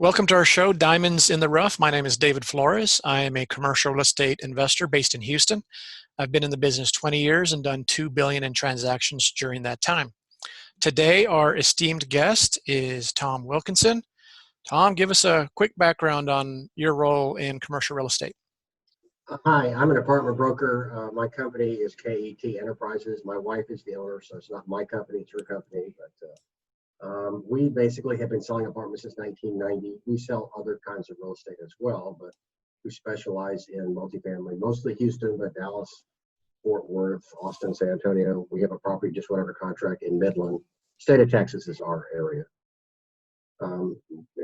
Welcome to our show, Diamonds in the Rough. My name is David Flores. I am a commercial real estate investor based in Houston. I've been in the business 20 years and done $2 billion in transactions during that time. Today, our esteemed guest is Tom Wilkinson. Tom, give us a quick background on your role in commercial real estate. Hi, I'm an apartment broker. My company is KET Enterprises. My wife is the owner, so it's not my company, it's her company. But we basically have been selling apartments since 1990. We sell other kinds of real estate as well, but we specialize in multifamily, mostly Houston, but Dallas, Fort Worth, Austin, San Antonio. We have a property just went under contract in Midland. State of Texas is our area.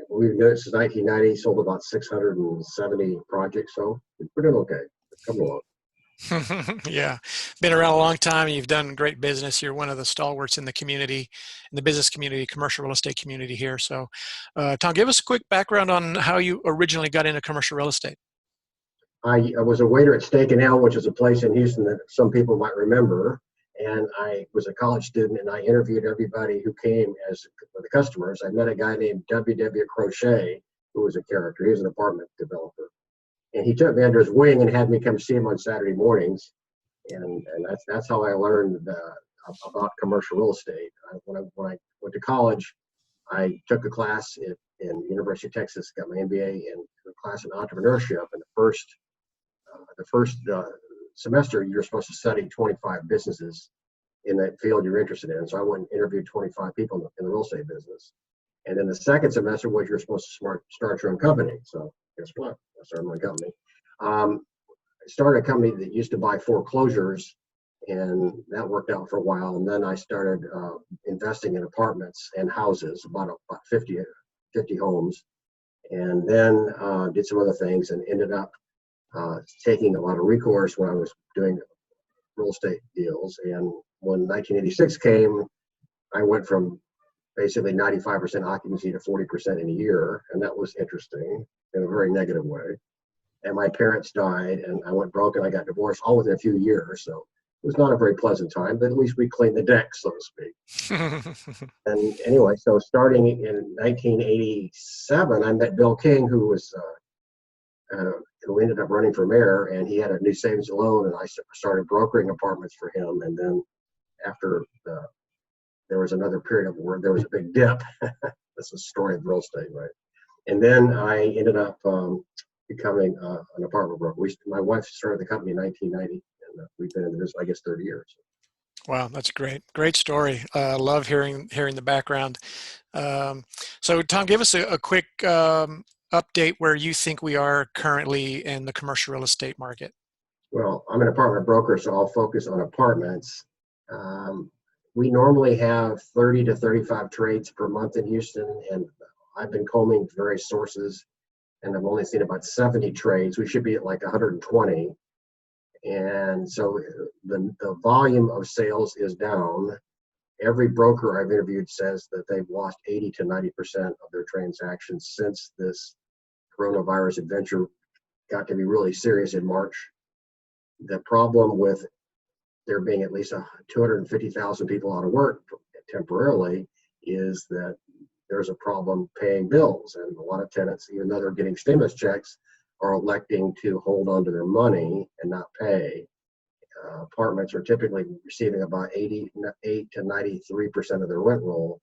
We've been doing it since 1990, sold about 670 projects, so we're doing okay. Come along. Yeah, been around a long time and you've done great business. You're one of the stalwarts in the community, in the business community, commercial real estate community here. So, Tom, give us a quick background on how you originally got into commercial real estate. I was a waiter at Steak and Ale, which is a place in Houston that some people might remember. And I was a college student, and I interviewed everybody who came as the customers. I met a guy named W.W. Crochet, who was a character. He was an apartment developer. And he took me under his wing and had me come see him on Saturday mornings. And that's how I learned about commercial real estate. When I went to college, I took a class in University of Texas, got my MBA in a class in entrepreneurship. And the first semester, you're supposed to study 25 businesses in that field you're interested in. So I went and interviewed 25 people in the real estate business. And then the second semester was you're supposed to start your own company. So guess what? I started my company. I started a company that used to buy foreclosures, and that worked out for a while. And then I started investing in apartments and houses, about 50 homes, and then did some other things and ended up taking a lot of recourse when I was doing real estate deals. And when 1986 came, I went from basically 95% occupancy to 40% in a year. And that was interesting in a very negative way. And my parents died and I went broke and I got divorced all within a few years. So it was not a very pleasant time, but at least we cleaned the deck, so to speak. And anyway, so starting in 1987, I met Bill King, who ended up running for mayor, and he had a new savings and loan, and I started brokering apartments for him. And then after there was another period of where there was a big dip. That's the story of real estate, right? And then I ended up becoming an apartment broker. My wife started the company in 1990, and we've been in the business, I guess, 30 years. Wow, that's great. Great story. Love hearing the background. So, Tom, give us a quick update where you think we are currently in the commercial real estate market. Well, I'm an apartment broker, so I'll focus on apartments. We normally have 30 to 35 trades per month in Houston, and I've been combing various sources, and I've only seen about 70 trades. We should be at like 120. And so the volume of sales is down. Every broker I've interviewed says that they've lost 80 to 90% of their transactions since this coronavirus adventure got to be really serious in March. The problem with there being at least 250,000 people out of work temporarily is that there's a problem paying bills. And a lot of tenants, even though they're getting stimulus checks, are electing to hold on to their money and not pay. Apartments are typically receiving about 88 to 93% of their rent roll.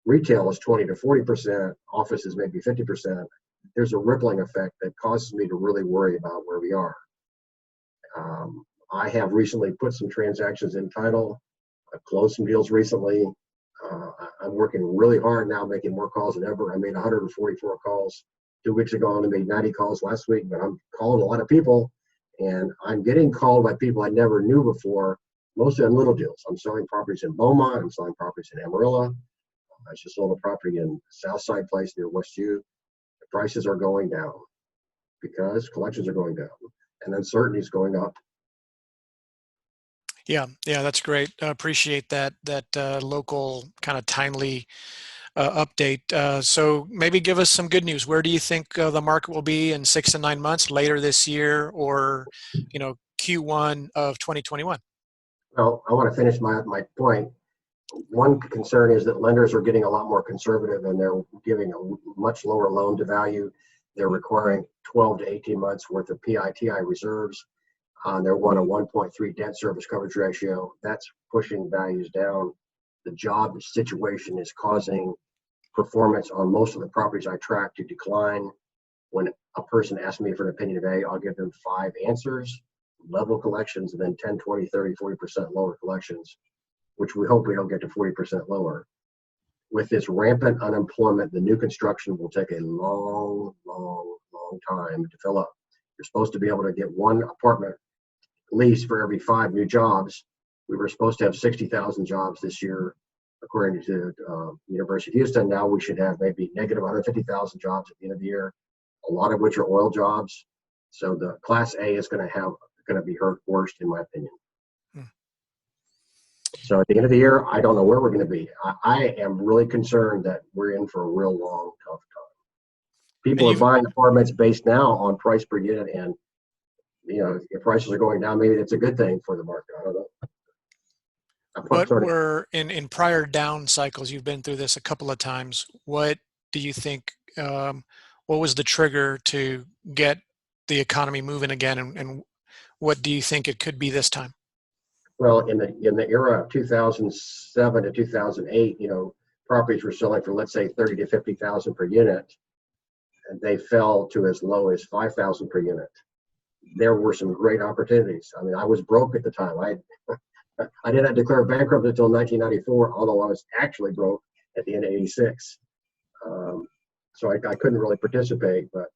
Retail is 20 to 40%, offices maybe 50%. There's a rippling effect that causes me to really worry about where we are. I have recently put some transactions in title. I've closed some deals recently. I'm working really hard now, making more calls than ever. I made 144 calls 2 weeks ago, and I made 90 calls last week, but I'm calling a lot of people, and I'm getting called by people I never knew before, mostly on little deals. I'm selling properties in Beaumont. I'm selling properties in Amarillo. I just sold a property in Southside Place near Westview. The prices are going down because collections are going down and uncertainty is going up. Yeah, that's great. Appreciate that local kind of timely update. So maybe give us some good news. Where do you think the market will be in 6 to 9 months later this year, or Q1 of 2021? Well, I want to finish my point. One concern is that lenders are getting a lot more conservative and they're giving a much lower loan to value. They're requiring 12 to 18 months worth of PITI reserves. They're a 1.3 debt service coverage ratio. That's pushing values down. The job situation is causing performance on most of the properties I track to decline. When a person asks me for an opinion of A, I'll give them 5 answers, level collections, and then 10, 20, 30, 40% lower collections, which we hope we don't get to 40% lower. With this rampant unemployment, the new construction will take a long, long, long time to fill up. You're supposed to be able to get 1 apartment lease for every 5 new jobs. We were supposed to have 60,000 jobs this year, according to University of Houston. Now we should have maybe negative 150,000 jobs at the end of the year, a lot of which are oil jobs. So the Class A is going to be hurt worst, in my opinion. So at the end of the year, I don't know where we're going to be. I am really concerned that we're in for a real long, tough time. People are buying apartments based now on price per unit, and if prices are going down, maybe it's a good thing for the market. I don't know. What were in prior down cycles? You've been through this a couple of times. What do you think? What was the trigger to get the economy moving again, and what do you think it could be this time? Well, in the era of 2007 to 2008, properties were selling for, let's say, 30 to 50,000 per unit, and they fell to as low as 5,000 per unit. There were some great opportunities. I mean, I was broke at the time. I did not declare bankruptcy until 1994, although I was actually broke at the end of '86. So I couldn't really participate. But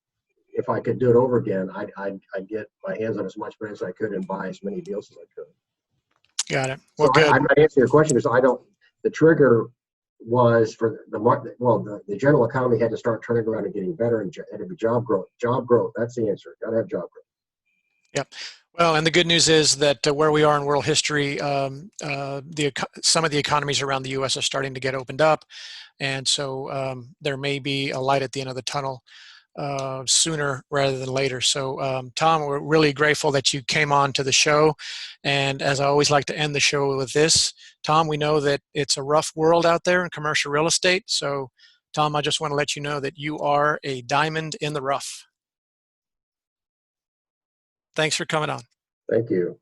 if I could do it over again, I'd get my hands on as much money as I could and buy as many deals as I could. Got it. Well, so good. I'm not answering your question because the trigger was for the market. Well, the general economy had to start turning around and getting better, and had to be job growth. Job growth. That's the answer. Got to have job growth. Yep. Well, and the good news is that where we are in world history, some of the economies around the U.S. are starting to get opened up, and so there may be a light at the end of the tunnel sooner rather than later. So, Tom, we're really grateful that you came on to the show, and as I always like to end the show with this, Tom, we know that it's a rough world out there in commercial real estate. So, Tom, I just want to let you know that you are a diamond in the rough. Thanks for coming on. Thank you.